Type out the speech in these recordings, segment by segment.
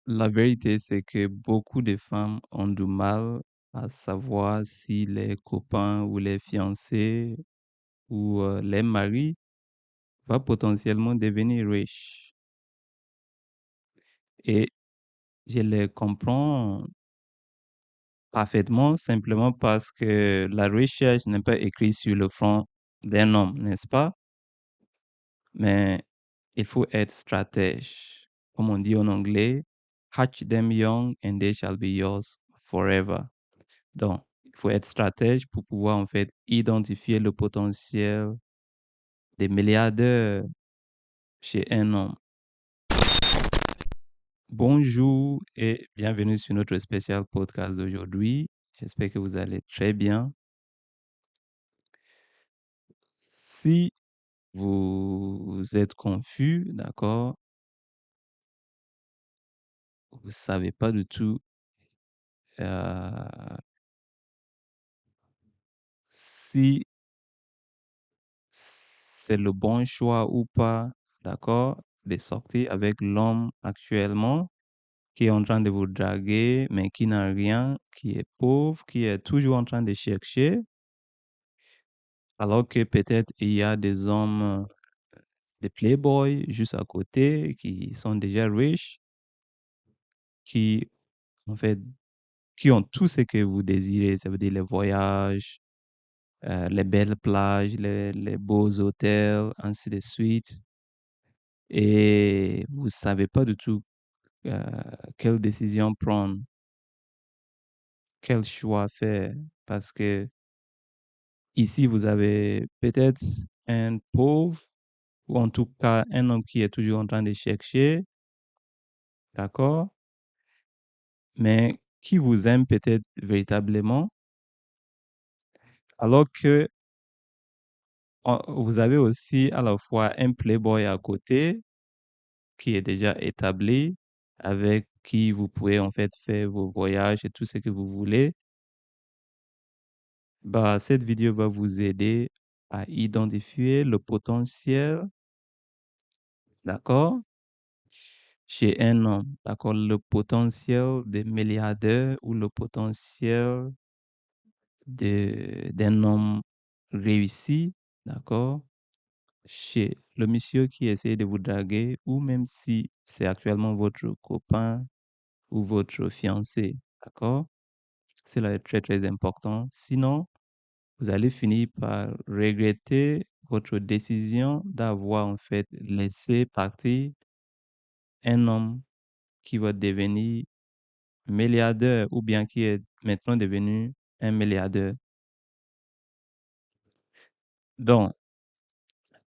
La vérité, c'est que beaucoup de femmes ont du mal à savoir si les copains ou les fiancés ou les maris va potentiellement devenir riches. Et je les comprends parfaitement simplement parce que la richesse n'est pas écrite sur le front d'un homme, n'est-ce pas? Mais il faut être stratège. Comme on dit en anglais, catch them young and they shall be yours forever. Donc, il faut être stratège pour pouvoir en fait identifier le potentiel des milliardaires chez un homme. Bonjour et bienvenue sur notre spécial podcast d'aujourd'hui. J'espère que vous allez très bien. Si vous êtes confus, d'accord, vous savez pas du tout euh, si c'est le bon choix ou pas, d'accord, de sortir avec l'homme actuellement qui est en train de vous draguer, mais qui n'a rien, qui est pauvre, qui est toujours en train de chercher, alors que peut-être il y a des hommes, des playboys juste à côté, qui sont déjà riches, qui, en fait, qui ont tout ce que vous désirez, ça veut dire les voyages, les belles plages, les beaux hôtels, ainsi de suite. Et vous savez pas du tout euh, quelle décision prendre, quel choix faire, parce que ici, vous avez peut-être un pauvre, ou en tout cas un homme qui est toujours en train de chercher, d'accord, mais qui vous aime peut-être véritablement, alors que vous avez aussi à la fois un playboy à côté qui est déjà établi, avec qui vous pouvez en fait faire vos voyages et tout ce que vous voulez. Bah, cette vidéo va vous aider à identifier le potentiel, d'accord, chez un homme, d'accord, le potentiel des milliardaires ou le potentiel d'un homme réussi, d'accord, chez le monsieur qui essaie de vous draguer ou même si c'est actuellement votre copain ou votre fiancé, d'accord? Cela est très, très important. Sinon, vous allez finir par regretter votre décision d'avoir en fait laissé partir un homme qui va devenir milliardaire ou bien qui est maintenant devenu un milliardaire. Donc,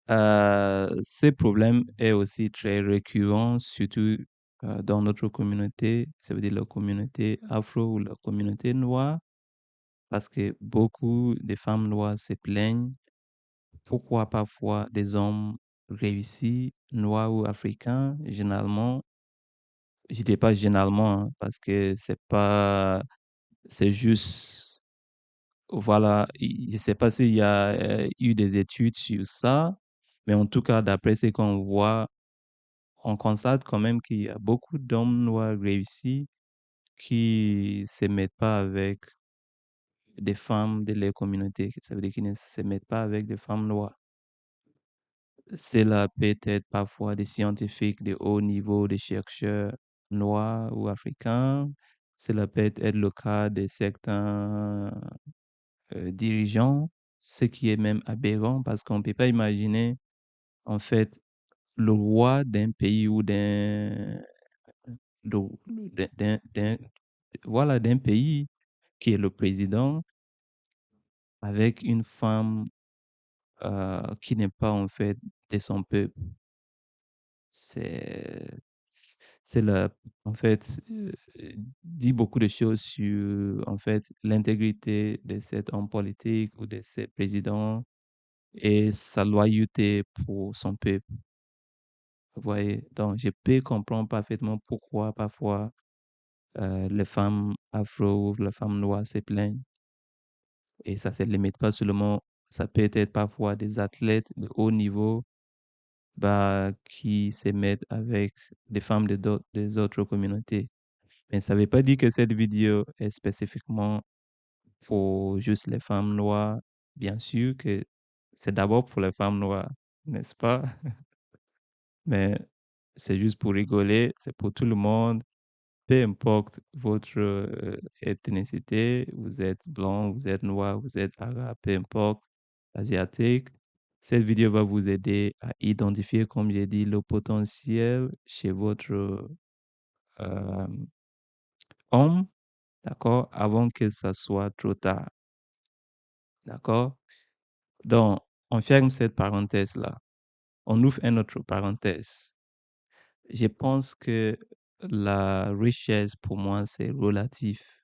ce problème est aussi très récurrent, surtout dans notre communauté, ça veut dire la communauté afro ou la communauté noire, parce que beaucoup de femmes noires se plaignent pourquoi parfois des hommes réussis, noirs ou africains, généralement, je dis pas généralement, hein, parce que c'est juste, voilà, je sais pas s'il y a eu des études sur ça, mais en tout cas, d'après ce qu'on voit, on constate quand même qu'il y a beaucoup d'hommes noirs réussis qui se mettent pas avec des femmes de leur communauté. Ça veut dire qu'ils ne se mettent pas avec des femmes noires. Cela peut être parfois des scientifiques de haut niveau, des chercheurs noirs ou africains. Cela peut être le cas de certains dirigeants, ce qui est même aberrant parce qu'on ne peut pas imaginer en fait le roi d'un pays ou d'un voilà, d'un pays qui est le président avec une femme qui n'est pas en fait de son peuple. C'est Cela, en fait, dit beaucoup de choses sur, en fait, l'intégrité de cet homme politique ou de ce président et sa loyauté pour son peuple. Vous voyez? Donc, je peux comprendre parfaitement pourquoi parfois les femmes afro ou les femmes noires se plaignent. Et ça ne se limite pas seulement, ça peut être parfois des athlètes de haut niveau bah, qui se mettent avec des femmes des autres communautés. Mais ça ne veut pas dire que cette vidéo est spécifiquement pour juste les femmes noires. Bien sûr que c'est d'abord pour les femmes noires, n'est-ce pas? Mais c'est juste pour rigoler, c'est pour tout le monde. Peu importe votre ethnicité, vous êtes blanc, vous êtes noir, vous êtes arabe, peu importe, asiatique. Cette vidéo va vous aider à identifier, comme j'ai dit, le potentiel chez votre euh, homme, d'accord, avant que ça soit trop tard, d'accord? Donc, on ferme cette parenthèse-là. On ouvre une autre parenthèse. Je pense que la richesse, pour moi, c'est relatif.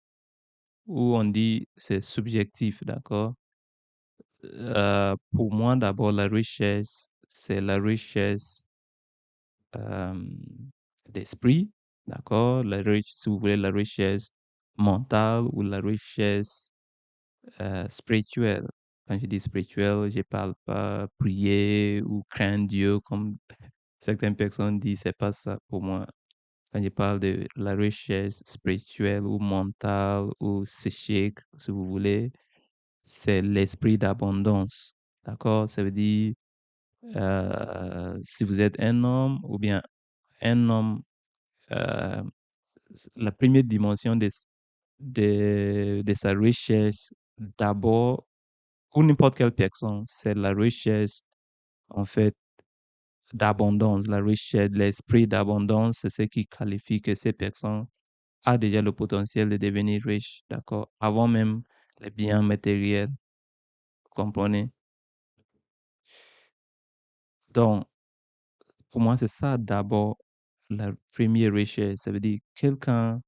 Ou on dit c'est subjectif, d'accord? Pour moi, d'abord, la richesse, c'est la richesse d'esprit, d'accord? Si vous voulez, la richesse mentale ou la richesse spirituelle. Quand je dis spirituelle, je parle pas prier ou craindre Dieu comme certaines personnes disent, c'est pas ça pour moi. Quand je parle de la richesse spirituelle ou mentale ou psychique, si vous voulez, c'est l'esprit d'abondance. D'accord? Ça veut dire, si vous êtes un homme ou bien un homme, euh, la première dimension de sa richesse, d'abord, pour n'importe quelle personne, c'est la richesse, en fait, d'abondance. La richesse, l'esprit d'abondance, c'est ce qui qualifie que ces personnes a déjà le potentiel de devenir riche, d'accord? Avant même les biens matériels, vous comprenez? Donc, pour moi, c'est ça d'abord la première richesse. Ça veut dire quelqu'un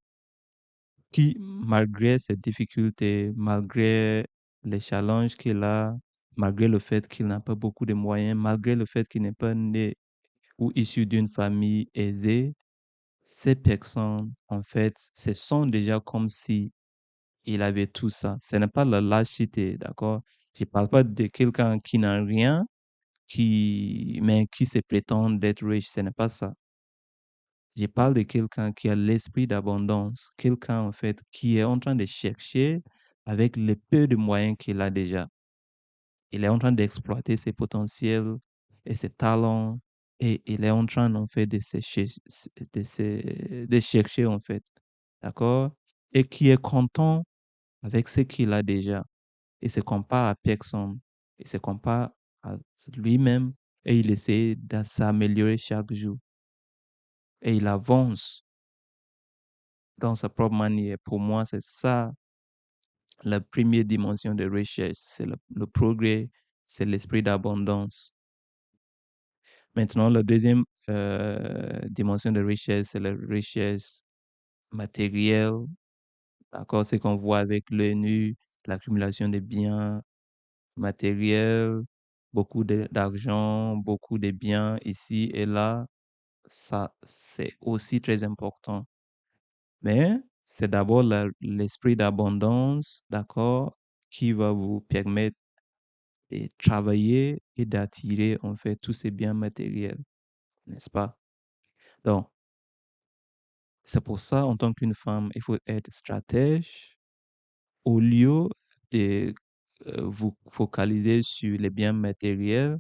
qui, malgré ses difficultés, malgré les challenges qu'il a, malgré le fait qu'il n'a pas beaucoup de moyens, malgré le fait qu'il n'est pas né ou issu d'une famille aisée, ces personnes, en fait, se sont déjà comme si il avait tout ça. Ce n'est pas la lâcheté, d'accord? Je parle pas de quelqu'un qui n'a rien, mais qui se prétend d'être riche. Ce n'est pas ça. Je parle de quelqu'un qui a l'esprit d'abondance, quelqu'un en fait qui est en train de chercher avec le peu de moyens qu'il a déjà. Il est en train d'exploiter ses potentiels et ses talents et il est en train en fait de chercher en fait, d'accord? Et qui est content avec ce qu'il a déjà. Il se compare à personne. Il se compare à lui-même et il essaie de s'améliorer chaque jour. Et il avance dans sa propre manière. Pour moi, c'est ça la première dimension de richesse. C'est le progrès, c'est l'esprit d'abondance. Maintenant, la deuxième dimension de richesse, c'est la richesse matérielle. D'accord? Ce qu'on voit avec l'œil nu, l'accumulation de biens matériels, beaucoup d'argent, beaucoup de biens ici et là. Ça, c'est aussi très important. Mais c'est d'abord l'esprit d'abondance, d'accord, qui va vous permettre de travailler et d'attirer en fait tous ces biens matériels, n'est-ce pas? Donc, c'est pour ça, en tant qu'une femme, il faut être stratège au lieu de vous focaliser sur les biens matériels.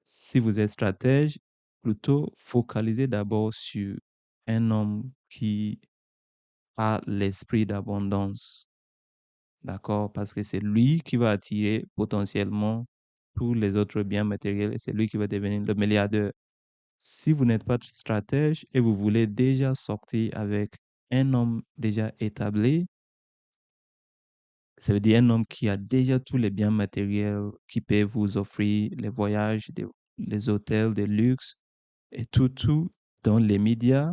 Si vous êtes stratège, plutôt focalisez d'abord sur un homme qui a l'esprit d'abondance. D'accord? Parce que c'est lui qui va attirer potentiellement tous les autres biens matériels et c'est lui qui va devenir le milliardaire. Si vous n'êtes pas stratège et vous voulez déjà sortir avec un homme déjà établi, ça veut dire un homme qui a déjà tous les biens matériels, qui peut vous offrir les voyages, les hôtels de luxe et tout dans les médias,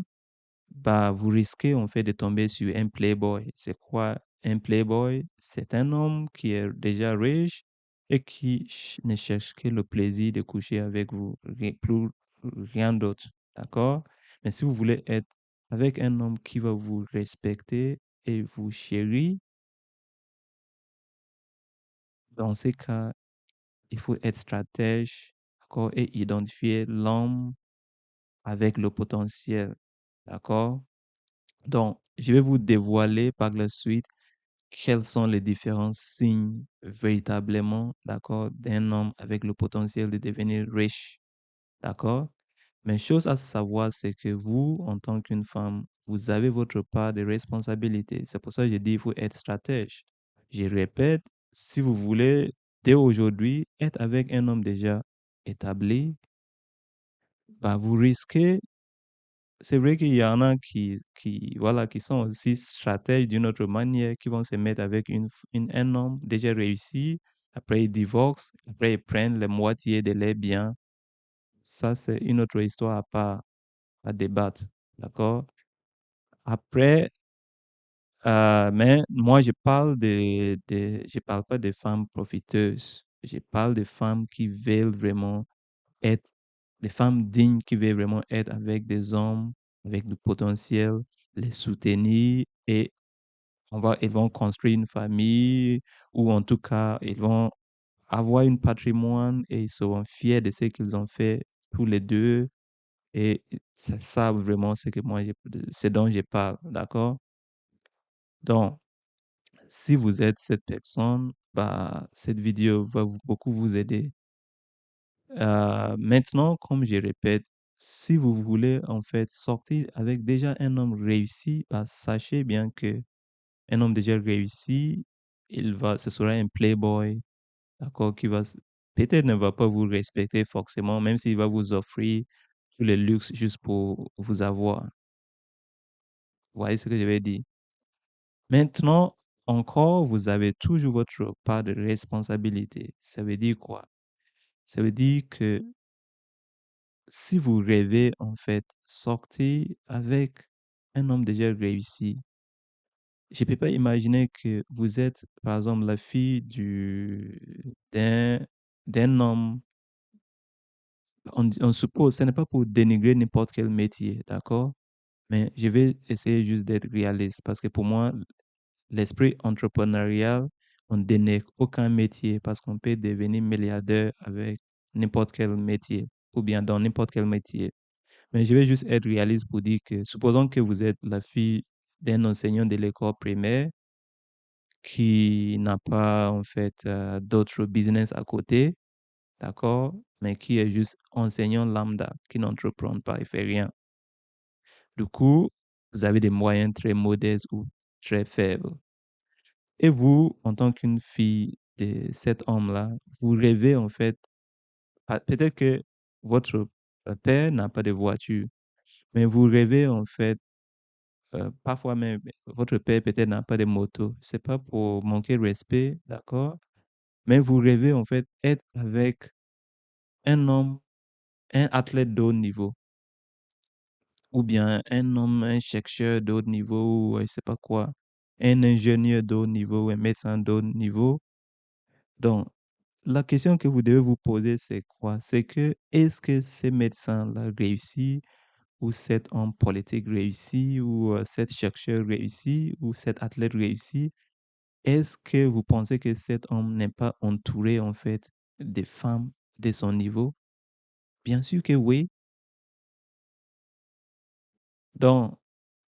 bah, vous risquez en fait de tomber sur un playboy. C'est quoi un playboy? C'est un homme qui est déjà riche et qui ne cherche que le plaisir de coucher avec vous, plus rien d'autre. D'accord? Mais si vous voulez être avec un homme qui va vous respecter et vous chérir, dans ces cas, il faut être stratège, d'accord, et identifier l'homme avec le potentiel, d'accord? Donc, je vais vous dévoiler par la suite quels sont les différents signes véritablement, d'accord, d'un homme avec le potentiel de devenir riche, d'accord? Mais chose à savoir, c'est que vous, en tant qu'une femme, vous avez votre part de responsabilité. C'est pour ça que je dis qu'il faut être stratège. Je répète, si vous voulez, dès aujourd'hui, être avec un homme déjà établi, bah, vous risquez. C'est vrai qu'il y en a voilà, qui sont aussi stratèges d'une autre manière, qui vont se mettre avec un homme déjà réussi, après ils divorcent, après ils prennent la moitié de leurs biens. Ça, c'est une autre histoire à part à débattre, d'accord? Après, mais moi, je parle pas des femmes profiteuses. Je parle des femmes qui veulent vraiment être des femmes dignes qui veulent vraiment être avec des hommes avec du potentiel, les soutenir et ils vont construire une famille ou en tout cas, ils vont avoir un patrimoine et ils seront fiers de ce qu'ils ont fait tous les deux. Et c'est ça vraiment ce que c'est dont je parle, d'accord? Donc, si vous êtes cette personne, bah, cette vidéo va beaucoup vous aider. Maintenant, comme je répète, si vous voulez en fait sortir avec déjà un homme réussi, bah, sachez bien que un homme déjà réussi, ce sera un playboy, d'accord, peut-être ne va pas vous respecter forcément, même s'il va vous offrir tous les luxes juste pour vous avoir. Vous voyez ce que je veux dire? Maintenant, encore, vous avez toujours votre part de responsabilité. Ça veut dire quoi? Ça veut dire que si vous rêvez, en fait, sortir avec un homme déjà réussi, je ne peux pas imaginer que vous êtes, par exemple, la fille d'un homme. On suppose, ce n'est pas pour dénigrer n'importe quel métier, d'accord? Mais je vais essayer juste d'être réaliste parce que pour moi, l'esprit entrepreneurial, on ne dénigre aucun métier parce qu'on peut devenir milliardaire avec n'importe quel métier ou bien dans n'importe quel métier. Mais je vais juste être réaliste pour dire que, supposons que vous êtes la fille d'un enseignant de l'école primaire qui n'a pas, en fait, d'autres business à côté, d'accord? Mais qui est juste enseignant lambda, qui n'entreprend pas, il fait rien. Du coup, vous avez des moyens très modestes ou très faibles. Et vous, en tant qu'une fille de cet homme-là, vous rêvez, en fait, peut-être que votre père n'a pas de voiture, mais vous rêvez, en fait, parfois même, votre père peut-être n'a pas de moto. C'est pas pour manquer de respect, d'accord? Mais vous rêvez en fait être avec un homme, un athlète de haut niveau, ou bien un homme, un chercheur de haut niveau, ou je sais pas quoi, un ingénieur de haut niveau, un médecin de haut niveau. Donc, la question que vous devez vous poser, c'est quoi? C'est que est-ce que ces médecins-là réussissent, ou cet homme politique réussit, ou cet chercheur réussit, ou cet athlète réussit? Est-ce que vous pensez que cet homme n'est pas entouré, en fait, des femmes de son niveau? Bien sûr que oui. Donc,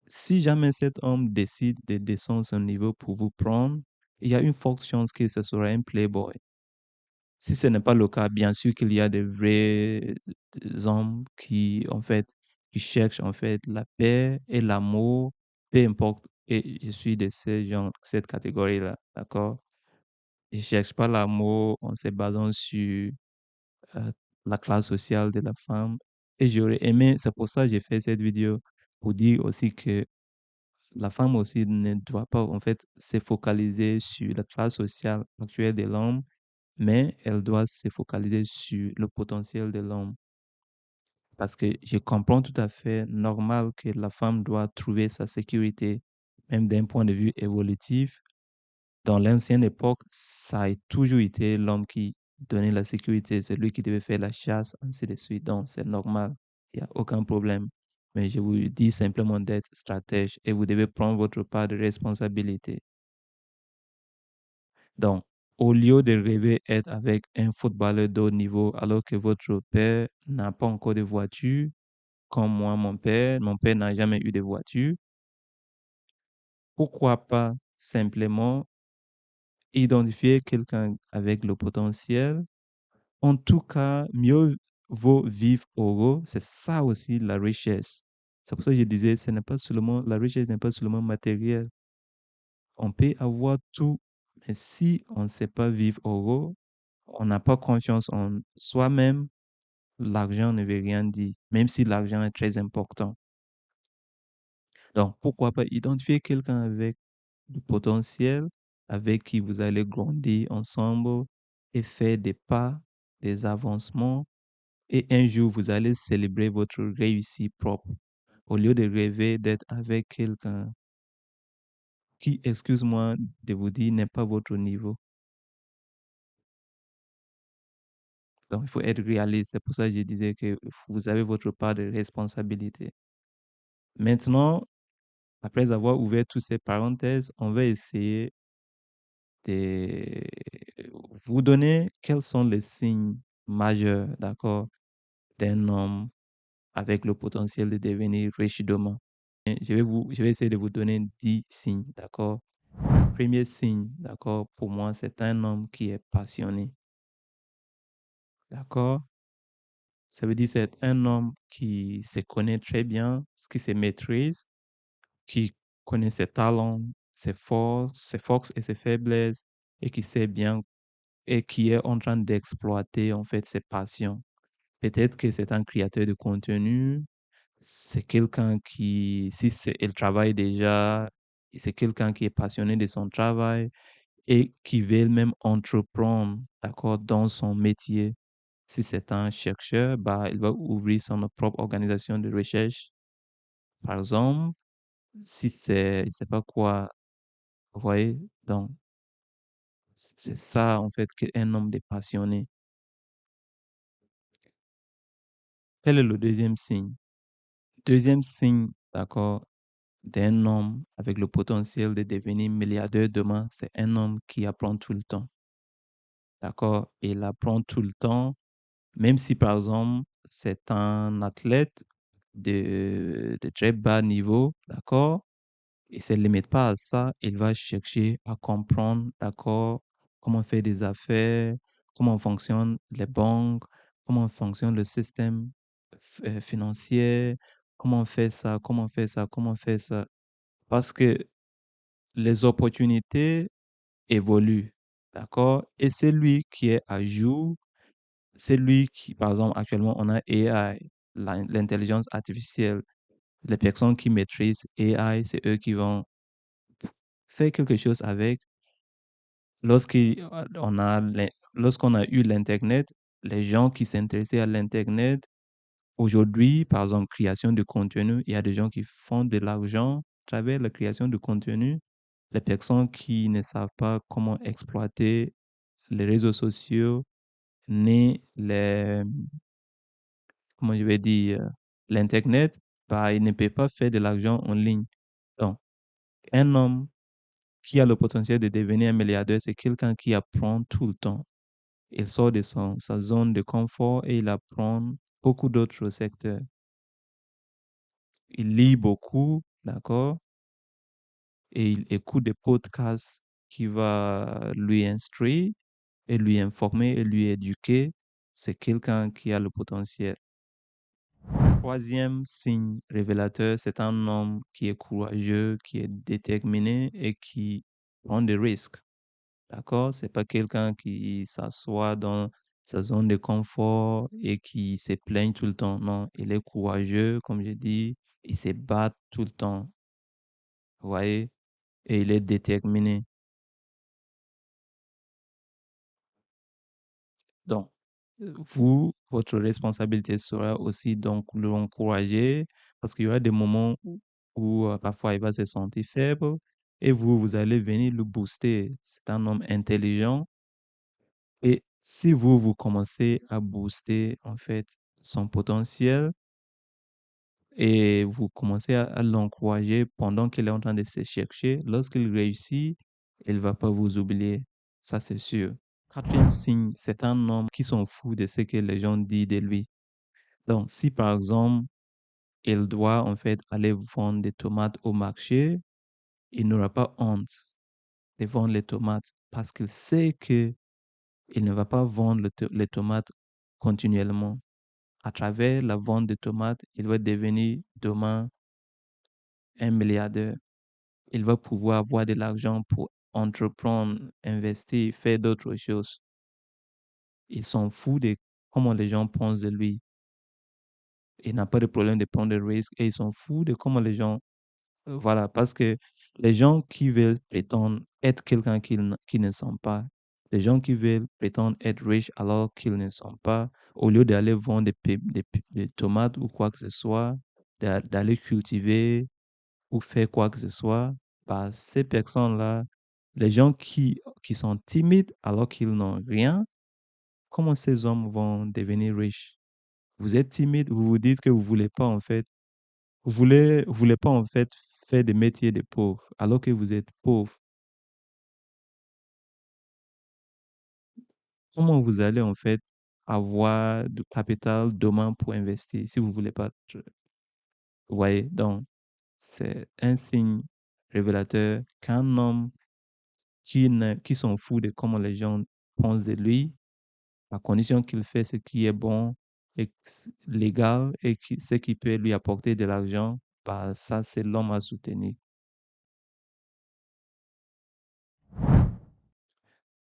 si jamais cet homme décide de descendre son niveau pour vous prendre, il y a une forte chance que ce sera un playboy. Si ce n'est pas le cas, bien sûr qu'il y a des vrais hommes qui, en fait, qui cherchent, en fait, la paix et l'amour, peu importe. Et je suis de ces gens, cette catégorie-là, d'accord? Je ne cherche pas l'amour en se basant sur euh, la classe sociale de la femme. Et j'aurais aimé, c'est pour ça que j'ai fait cette vidéo, pour dire aussi que la femme aussi ne doit pas en fait se focaliser sur la classe sociale actuelle de l'homme, mais elle doit se focaliser sur le potentiel de l'homme. Parce que je comprends tout à fait normal que la femme doit trouver sa sécurité, même d'un point de vue évolutif. Dans l'ancienne époque, ça a toujours été l'homme qui donnait la sécurité, c'est lui qui devait faire la chasse, ainsi de suite. Donc, c'est normal, il n'y a aucun problème. Mais je vous dis simplement d'être stratège et vous devez prendre votre part de responsabilité. Donc, au lieu de rêver être avec un footballeur de haut niveau alors que votre père n'a pas encore de voiture, comme moi, mon père n'a jamais eu de voiture, pourquoi pas simplement identifier quelqu'un avec le potentiel. En tout cas, mieux vaut vivre heureux. C'est ça aussi la richesse. C'est pour ça que je disais, la richesse n'est pas seulement matérielle. On peut avoir tout, mais si on ne sait pas vivre heureux, on n'a pas confiance en soi-même, l'argent ne veut rien dire, même si l'argent est très important. Donc, pourquoi pas identifier quelqu'un avec du potentiel, avec qui vous allez grandir ensemble et faire des pas, des avancements. Et un jour, vous allez célébrer votre réussite propre au lieu de rêver d'être avec quelqu'un qui, excuse-moi de vous dire, n'est pas votre niveau. Donc, il faut être réaliste. C'est pour ça que je disais que vous avez votre part de responsabilité. Maintenant, après avoir ouvert toutes ces parenthèses, on va essayer de vous donner quels sont les signes majeurs, d'accord, d'un homme avec le potentiel de devenir riche demain. Et je vais essayer de vous donner 10 signes, d'accord? Premier signe, d'accord, pour moi, c'est un homme qui est passionné, d'accord? Ça veut dire que c'est un homme qui se connaît très bien, qui se maîtrise, qui connaît ses talents, ses forces et ses faiblesses, et qui sait bien et qui est en train d'exploiter en fait ses passions. Peut-être que c'est un créateur de contenu, c'est quelqu'un qui, si c'est, il travaille déjà, c'est quelqu'un qui est passionné de son travail et qui veut même entreprendre, d'accord, dans son métier. Si c'est un chercheur, bah, il va ouvrir son propre organisation de recherche. Par exemple, si c'est, je sais pas quoi, vous voyez, donc c'est ça en fait qu'un homme de passionné. Quel est le deuxième signe? Deuxième signe, d'accord, d'un homme avec le potentiel de devenir milliardaire demain, c'est un homme qui apprend tout le temps. D'accord? Il apprend tout le temps, même si par exemple, c'est un athlète de très bas niveau, d'accord? Il ne se limite pas à ça, il va chercher à comprendre, d'accord, comment faire des affaires, comment fonctionnent les banques, comment fonctionne le système financier, comment faire ça, comment faire ça, comment faire ça. Parce que les opportunités évoluent, d'accord? Et c'est lui qui est à jour, c'est lui qui, par exemple, actuellement, on a AI, l'intelligence artificielle. Les personnes qui maîtrisent AI, c'est eux qui vont faire quelque chose avec. Lorsqu'on a eu l'Internet, les gens qui s'intéressaient à l'Internet, aujourd'hui, par exemple, création de contenu, il y a des gens qui font de l'argent à travers la création de contenu. Les personnes qui ne savent pas comment exploiter les réseaux sociaux, ni comment je vais dire, l'Internet, bah, ils ne peuvent pas faire de l'argent en ligne. Donc, un homme qui a le potentiel de devenir un milliardaire, c'est quelqu'un qui apprend tout le temps. Il sort de sa zone de confort et il apprend beaucoup d'autres secteurs. Il lit beaucoup, d'accord, et il écoute des podcasts qui va lui instruire et lui informer et lui éduquer. C'est quelqu'un qui a le potentiel. Troisième signe révélateur, c'est un homme qui est courageux, qui est déterminé et qui prend des risques. D'accord? C'est pas quelqu'un qui s'assoit dans sa zone de confort et qui se plaigne tout le temps. Non, il est courageux, comme je dis, il se bat tout le temps. Vous voyez? Et il est déterminé. Donc, votre responsabilité sera aussi donc l'encourager parce qu'il y aura des moments où parfois il va se sentir faible et vous allez venir le booster. C'est un homme intelligent et si vous commencez à booster en fait son potentiel et vous commencez à l'encourager pendant qu'il est en train de se chercher, lorsqu'il réussit, il ne va pas vous oublier. Ça, c'est sûr. Quatrième signe, c'est un homme qui s'en fout de ce que les gens disent de lui. Donc, si par exemple, il doit en fait aller vendre des tomates au marché, il n'aura pas honte de vendre les tomates parce qu'il sait que il ne va pas vendre les tomates continuellement. À travers la vente de tomates, il va devenir demain un milliardaire. Il va pouvoir avoir de l'argent pour entreprendre, investir, faire d'autres choses. Il s'en fout de comment les gens pensent de lui. Il n'a pas de problème de prendre des risques et il s'en fout de comment les gens. Voilà, parce que les gens qui veulent prétendre être quelqu'un qu'ils ne sont pas, les gens qui veulent prétendre être riches alors qu'ils ne sont pas, au lieu d'aller vendre des tomates ou quoi que ce soit, d'aller cultiver ou faire quoi que ce soit, bah, ces personnes-là, les gens qui sont timides alors qu'ils n'ont rien, comment ces hommes vont devenir riches? Vous êtes timide, vous vous dites que vous voulez pas en fait, vous voulez pas en fait faire des métiers de pauvres alors que vous êtes pauvre. Comment vous allez en fait avoir du capital demain pour investir si vous voulez pas? Vous voyez, donc c'est un signe révélateur qu'un homme qui s'en fout de comment les gens pensent de lui, à condition qu'il fait ce qui est bon et légal et ce qui peut lui apporter de l'argent, bah, ça, c'est l'homme à soutenir.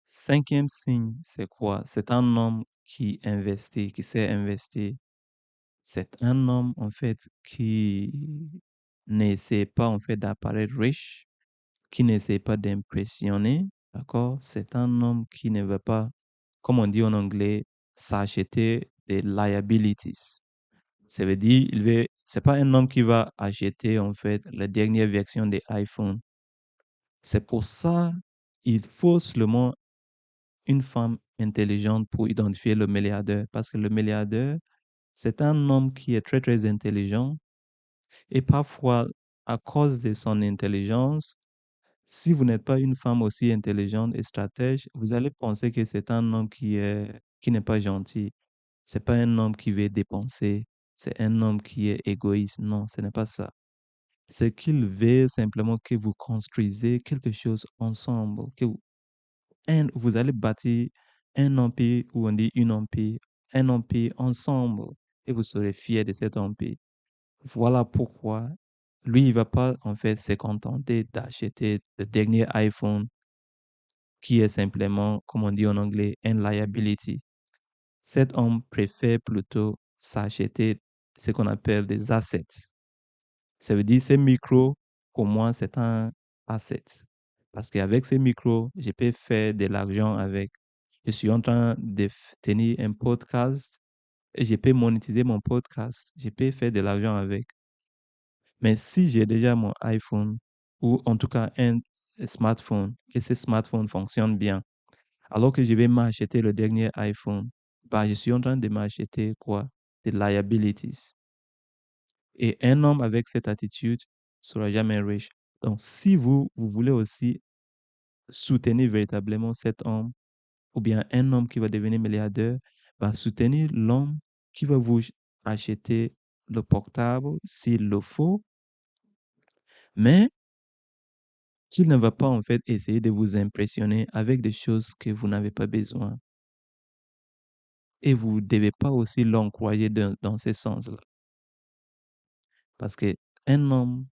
Cinquième signe, c'est quoi? C'est un homme qui investit, qui sait investir. C'est un homme, en fait, qui n'essaie pas, en fait, d'apparaître riche, qui n'essaie pas d'impressionner, d'accord? C'est un homme qui ne veut pas, comme on dit en anglais, s'acheter des liabilities. Ça veut dire, c'est pas un homme qui va acheter, en fait, la dernière version des iPhones. C'est pour ça, il faut seulement une femme intelligente pour identifier le milliardaire. Parce que le milliardaire, c'est un homme qui est très, très intelligent. Et parfois, à cause de son intelligence, si vous n'êtes pas une femme aussi intelligente et stratège, vous allez penser que c'est un homme qui n'est pas gentil. C'est pas un homme qui veut dépenser. C'est un homme qui est égoïste. Non, ce n'est pas ça. C'est qu'il veut simplement que vous construisez quelque chose ensemble, vous allez bâtir un empire, ou on dit une empire, un empire ensemble, et vous serez fiers de cet empire. Voilà pourquoi lui, il va pas en fait se contenter d'acheter le dernier iPhone qui est simplement, comme on dit en anglais, un liability. Cet homme préfère plutôt s'acheter ce qu'on appelle des assets. Ça veut dire ces micros, pour moi, c'est un asset. Parce qu'avec ces micros, je peux faire de l'argent avec. Je suis en train de tenir un podcast et je peux monétiser mon podcast. Je peux faire de l'argent avec. Mais si j'ai déjà mon iPhone ou en tout cas un smartphone et ce smartphone fonctionne bien, alors que je vais m'acheter le dernier iPhone, bah, je suis en train de m'acheter quoi? Des liabilities. Et un homme avec cette attitude sera jamais riche. Donc, si vous voulez aussi soutenir véritablement cet homme, ou bien un homme qui va devenir milliardaire, bah, soutenir l'homme qui va vous acheter le portable s'il le faut, mais qu'il ne va pas en fait essayer de vous impressionner avec des choses que vous n'avez pas besoin. Et vous ne devez pas aussi l'encourager dans ce sens-là. Parce que un homme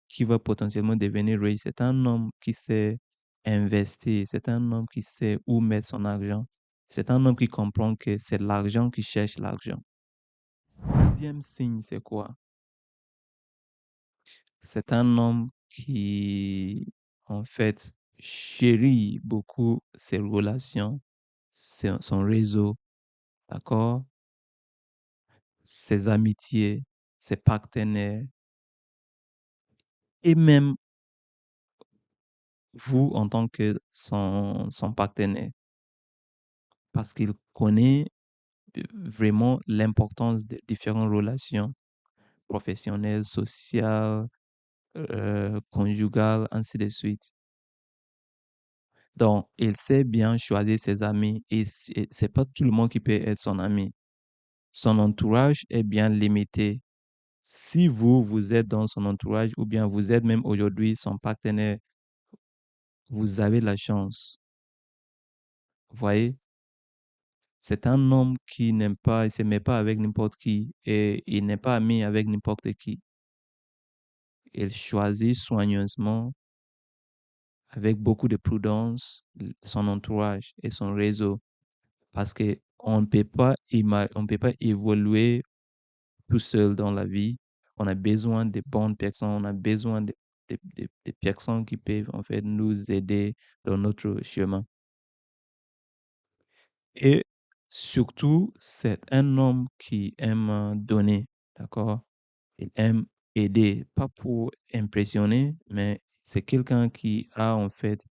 qui va potentiellement devenir riche, c'est un homme qui sait investir, c'est un homme qui sait où mettre son argent, c'est un homme qui comprend que c'est l'argent qui cherche l'argent. Sixième signe, c'est quoi? C'est un homme qui, en fait, chérit beaucoup ses relations, son réseau, d'accord? Ses amitiés, ses partenaires, et même vous en tant que son partenaire, parce qu'il connaît vraiment l'importance des différentes relations professionnelles, sociales, conjugales, ainsi de suite. Donc, il sait bien choisir ses amis et c'est pas tout le monde qui peut être son ami. Son entourage est bien limité. Si vous, vous êtes dans son entourage ou bien vous êtes même aujourd'hui son partenaire, vous avez la chance. Vous voyez, c'est un homme qui n'aime pas, il se met pas avec n'importe qui et il n'est pas ami avec n'importe qui. Il choisit soigneusement, avec beaucoup de prudence, son entourage et son réseau parce que on ne peut pas évoluer tout seul dans la vie. On a besoin de bonnes personnes, on a besoin de personnes qui peuvent en fait nous aider dans notre chemin. Et surtout, c'est un homme qui aime donner, d'accord? Il aime aider, pas pour impressionner, mais c'est quelqu'un qui a en fait,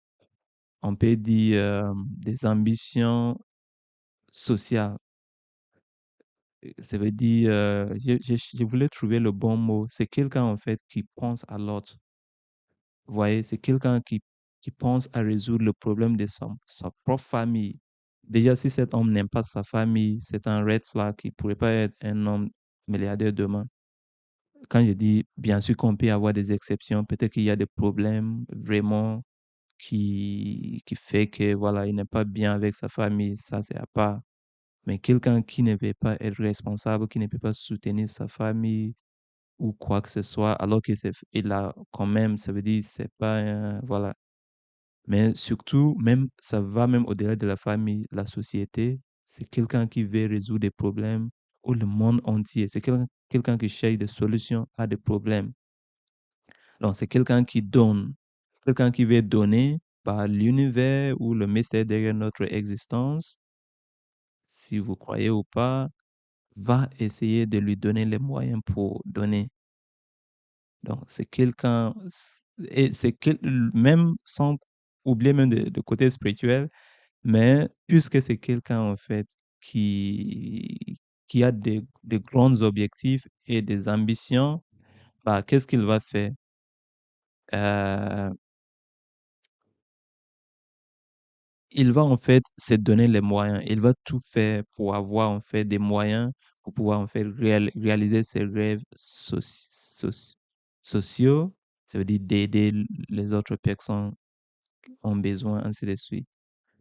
on peut dire, des ambitions sociales. Ça veut dire, je voulais trouver le bon mot. C'est quelqu'un en fait qui pense à l'autre. Vous voyez, c'est quelqu'un qui pense à résoudre le problème de sa propre famille. Déjà, si cet homme n'aime pas sa famille, c'est un red flag. Il ne pourrait pas être un homme milliardaire demain. Quand je dis, bien sûr qu'on peut avoir des exceptions, peut-être qu'il y a des problèmes vraiment qui fait que, voilà, il n'est pas bien avec sa famille, ça c'est à part. Mais quelqu'un qui ne veut pas être responsable, qui ne peut pas soutenir sa famille ou quoi que ce soit, alors il a quand même, ça veut dire, c'est pas, voilà. Mais surtout, même, ça va même au-delà de la famille, la société, c'est quelqu'un qui veut résoudre des problèmes ou le monde entier. C'est quelqu'un qui cherche des solutions à des problèmes. Donc, c'est quelqu'un qui donne, quelqu'un qui veut donner par l'univers ou le mystère derrière notre existence, si vous croyez ou pas, va essayer de lui donner les moyens pour donner. Donc, c'est quelqu'un, et même sans oublier même de côté spirituel, mais puisque c'est quelqu'un en fait qui a des grands objectifs et des ambitions, bah, qu'est-ce qu'il va faire? Euh, il va en fait se donner les moyens. Il va tout faire pour avoir en fait des moyens pour pouvoir en fait réaliser ses rêves sociaux. Ça veut dire d'aider les autres personnes qui ont besoin, ainsi de suite.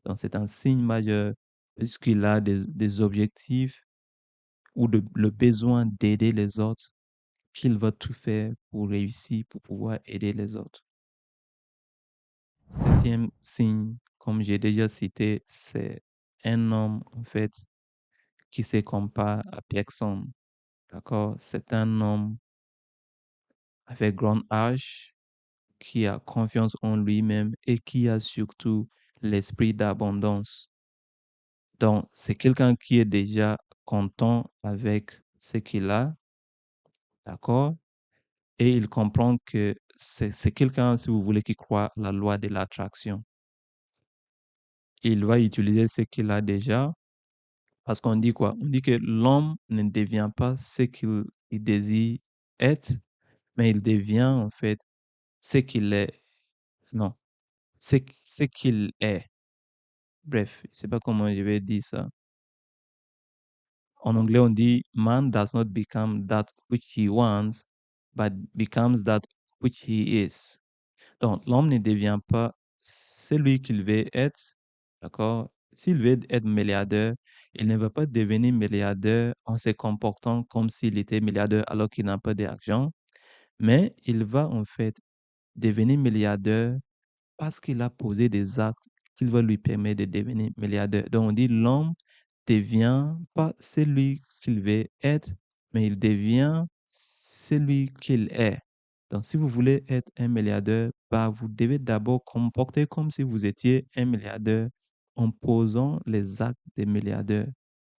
Donc, c'est un signe majeur puisqu'il a des objectifs ou le besoin d'aider les autres qu'il va tout faire pour réussir, pour pouvoir aider les autres. Septième signe, comme j'ai déjà cité, c'est un homme, en fait, qui se compare à personne. D'accord? C'est un homme avec grand âge, qui a confiance en lui-même et qui a surtout l'esprit d'abondance. Donc, c'est quelqu'un qui est déjà content avec ce qu'il a, d'accord? Et il comprend que c'est quelqu'un, si vous voulez, qui croit à la loi de l'attraction. Il va utiliser ce qu'il a déjà parce qu'on dit quoi? On dit que l'homme ne devient pas ce qu'il désire être, mais il devient en fait ce qu'il est. Non, ce qu'il est. Bref, je sais pas comment je vais dire ça. En anglais, on dit man does not become that which he wants, but becomes that which he is. Donc, l'homme ne devient pas celui qu'il veut être, d'accord? S'il veut être milliardaire, il ne va pas devenir milliardaire en se comportant comme s'il était milliardaire alors qu'il n'a pas d'argent, mais il va en fait devenir milliardaire parce qu'il a posé des actes qui vont lui permettre de devenir milliardaire. Donc, on dit l'homme devient pas celui qu'il veut être, mais il devient celui qu'il est. Donc, si vous voulez être un milliardaire, bah, vous devez d'abord comporter comme si vous étiez un milliardaire en posant les actes des milliardaires.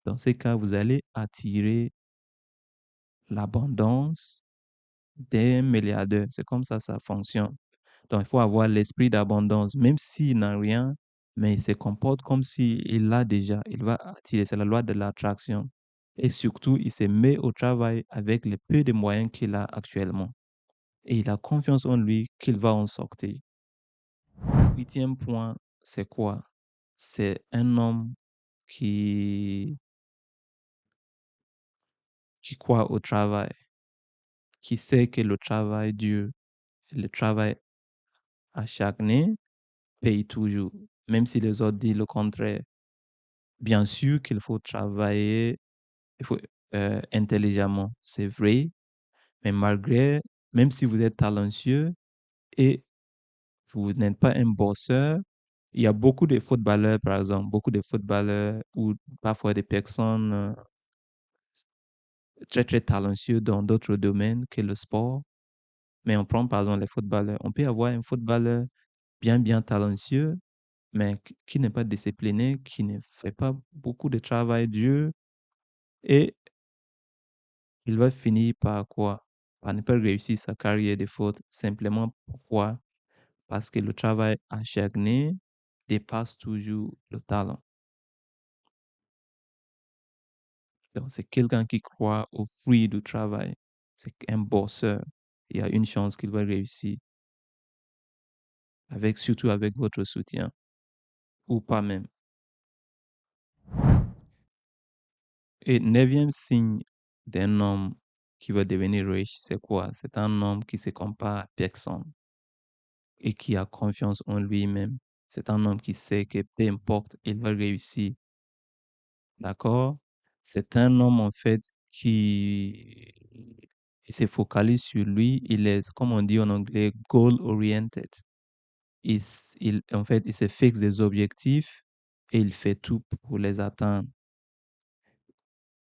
Dans ces cas, vous allez attirer l'abondance des milliardaires. C'est comme ça fonctionne. Donc, il faut avoir l'esprit d'abondance, même s'il n'a rien, mais il se comporte comme s'il l'a déjà. Il va attirer, c'est la loi de l'attraction. Et surtout, il se met au travail avec les peu de moyens qu'il a actuellement. Et il a confiance en lui qu'il va en sortir. Huitième point, c'est quoi? C'est un homme qui qui croit au travail, qui sait que le travail dur, le travail acharné paye toujours, même si les autres disent le contraire. Bien sûr qu'il faut travailler, il faut, intelligemment, c'est vrai, mais malgré même si vous êtes talentueux et vous n'êtes pas un bosseur, il y a beaucoup de footballeurs, par exemple, beaucoup de footballeurs ou parfois des personnes, très, très talentueux dans d'autres domaines que le sport. Mais on prend par exemple les footballeurs. On peut avoir un footballeur bien, bien talentueux, mais qui n'est pas discipliné, qui ne fait pas beaucoup de travail dur et il va finir par quoi? Par ne pas réussir sa carrière de foot. Simplement pourquoi? Parce que le travail acharné dépasse toujours le talent. Donc, c'est quelqu'un qui croit au fruit du travail. C'est un bosseur. Il y a une chance qu'il va réussir, avec, surtout avec votre soutien, ou pas même. Et neuvième signe d'un homme qui va devenir riche, c'est quoi? C'est un homme qui se compare à personne et qui a confiance en lui-même. C'est un homme qui sait que peu importe, il va réussir. D'accord? C'est un homme, en fait, qui il se focalise sur lui. Il est, comme on dit en anglais, goal-oriented. En fait, il se fixe des objectifs et il fait tout pour les atteindre.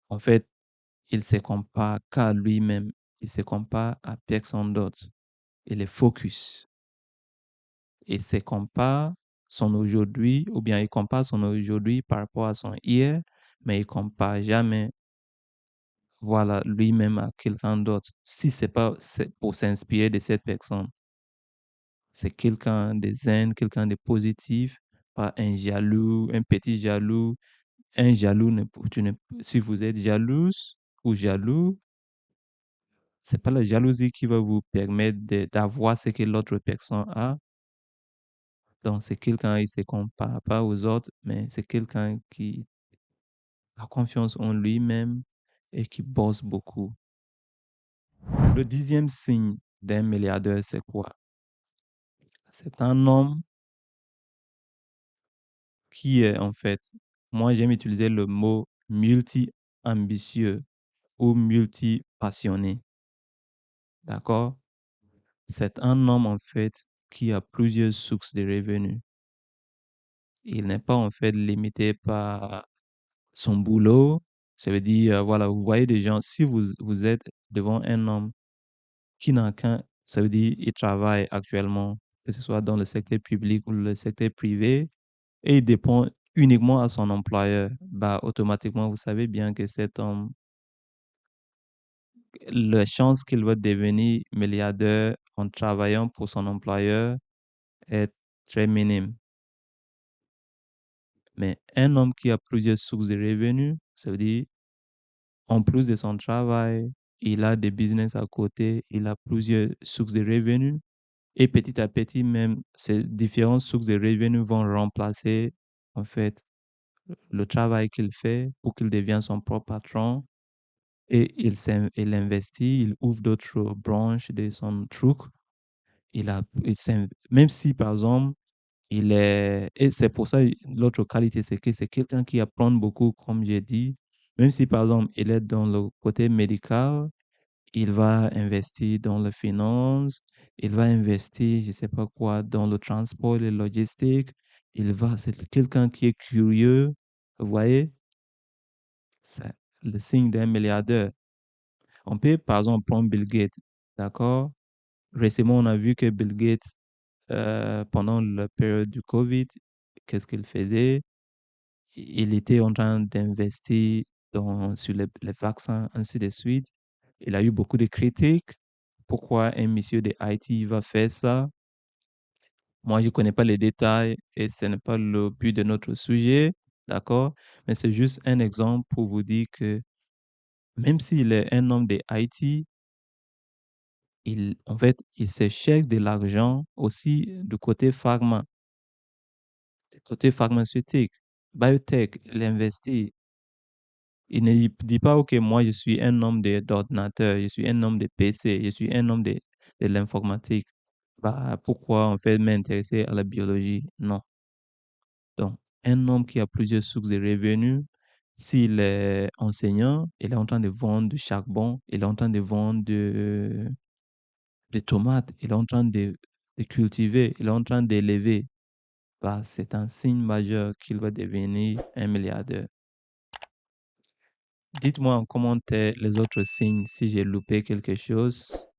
En fait, il se compare qu'à lui-même. Il se compare à personne d'autre. Il est focus. Il se compare son aujourd'hui, ou bien il compare son aujourd'hui par rapport à son hier, mais il compare jamais, voilà, lui-même à quelqu'un d'autre. Si c'est pas pour s'inspirer de cette personne, c'est quelqu'un de zen, quelqu'un de positif, pas un jaloux, un petit jaloux. Un jaloux, si vous êtes jalouse ou jaloux, c'est pas la jalousie qui va vous permettre d'avoir ce que l'autre personne a. Donc, c'est quelqu'un, il se compare pas aux autres, mais c'est quelqu'un qui a confiance en lui-même et qui bosse beaucoup. Le dixième signe d'un milliardaire, c'est quoi? C'est un homme qui est, en fait, moi j'aime utiliser le mot multi-ambitieux ou multi-passionné. D'accord? C'est un homme, en fait, qui a plusieurs sources de revenus. Il n'est pas, en fait, limité par son boulot. Ça veut dire, voilà, vous voyez des gens, si vous êtes devant un homme qui n'a qu'un, ça veut dire, il travaille actuellement, que ce soit dans le secteur public ou le secteur privé, et il dépend uniquement à son employeur, bah, automatiquement, vous savez bien que cet homme, la chance qu'il va devenir milliardaire en travaillant pour son employeur est très minime. Mais un homme qui a plusieurs sources de revenus, ça veut dire, en plus de son travail, il a des business à côté, il a plusieurs sources de revenus. Et petit à petit, même, ces différentes sources de revenus vont remplacer, en fait, le travail qu'il fait pour qu'il devienne son propre patron. Et il investit, il ouvre d'autres branches de son truc. Même si, par exemple, et c'est pour ça, l'autre qualité, c'est que c'est quelqu'un qui apprend beaucoup, comme j'ai dit. Même si, par exemple, il est dans le côté médical, il va investir dans la finance, il va investir, je sais pas quoi, dans le transport, les logistiques. C'est quelqu'un qui est curieux. Vous voyez, c'est le signe d'un milliardaire. On peut, par exemple, prendre Bill Gates. D'accord? Récemment, on a vu que Bill Gates, pendant la période du Covid, qu'est-ce qu'il faisait? Il était en train d'investir sur les vaccins, ainsi de suite. Il a eu beaucoup de critiques. Pourquoi un monsieur de Haïti va faire ça? Moi, je ne connais pas les détails et ce n'est pas le but de notre sujet, d'accord? Mais c'est juste un exemple pour vous dire que même s'il est un homme de Haïti, en fait, il se cherche de l'argent aussi du côté pharma. Côté pharmaceutique, biotech, il investit. Il ne dit pas, OK, moi, je suis un homme d'ordinateur, je suis un homme de PC, je suis un homme de l'informatique. Bah, pourquoi on fait m'intéresser à la biologie? Non. Donc, un homme qui a plusieurs sources de revenus, s'il est enseignant, il est en train de vendre du charbon, il est en train de vendre des tomates, il est en train de cultiver, il est en train d'élever. Bah, c'est un signe majeur qu'il va devenir un milliardaire. Dites-moi en commentaire les autres signes si j'ai loupé quelque chose.